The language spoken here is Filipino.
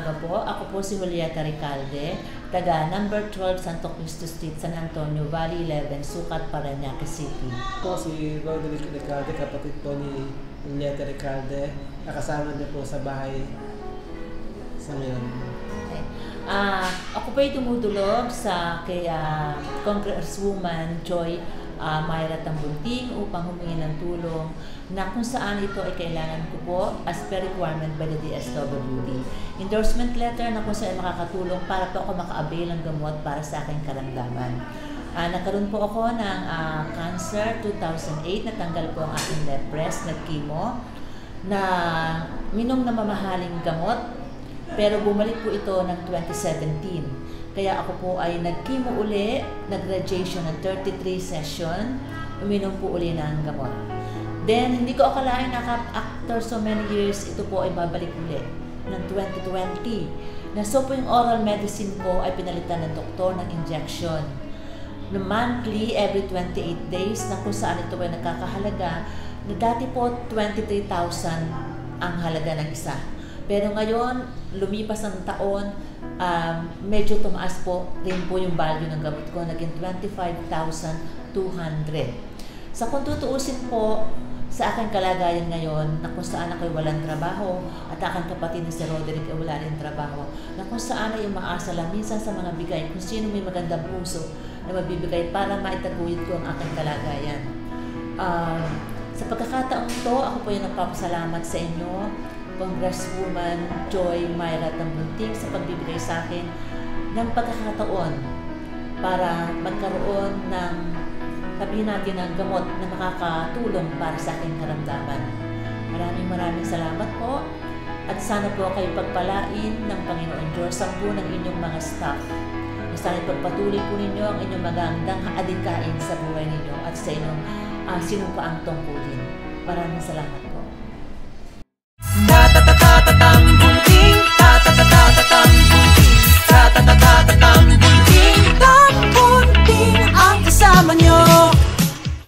umaga po. Ako po si Julieta Recalde, taga number 12 Santo Cristo Street, San Antonio, Valley 11, Sucat, Parañaque City. Po si Roderick Recalde, kapatid po ni Julieta Recalde. Nakasama niyo po sa bahay sa ngayon. Okay. Ako po ay tumutulog sa kay Congresswoman Joy Myra Tambunting upang humingi ng tulong na kung saan ito ay kailangan ko po as per requirement by the DSWD. Endorsement letter na kung saan makakatulong para po ako maka-avail ng gamot para sa aking karamdaman. Nagkaroon po ako ng cancer 2008, natanggal po ang aking left breast, nag-chemo, na minom na mamahaling gamot, pero bumalik po ito ng 2017. Kaya ako po ay nag-chemo uli, nag-radiation ng 33 session, uminom po uli ng gamot. Then, hindi ko akalain na after so many years, ito po ay babalik uli ng 2020. Na so po yung oral medicine ko ay pinalitan ng doktor ng injection. Na monthly, every 28 days, na kung saan ito ay nagkakahalaga, na dati po 23,000 ang halaga ng isa. Pero ngayon, lumipas ang taon, medyo tumaas po rin po yung value ng gamot ko, naging 25,200. Sa kung tutuusin po sa aking kalagayan ngayon, na kung saan ako'y walang trabaho at aking kapatid na si Roderick ay wala rin trabaho, na kung saan ay umaasa lang minsan sa mga bigay, kung sino may magandang puso na mabibigay para maitaguyod ko ang aking kalagayan. Sa pagkakataong to, ako po yung nagpapasalamat sa inyo, Congresswoman Joy Myra Tambunting, sa pagbibigay sa akin ng pagkakataon para magkaroon ng, sabihin natin, ng gamot na makakatulong para sa aking karamdaman. Maraming salamat po at sana po kayo pagpalain ng Panginoon Diyos ang po ng inyong mga staff. Sana pagpatuloy po ninyo ang inyong magandang adikain sa buhay ninyo at sa inyong sinumpaang tungkulin. Maraming salamat.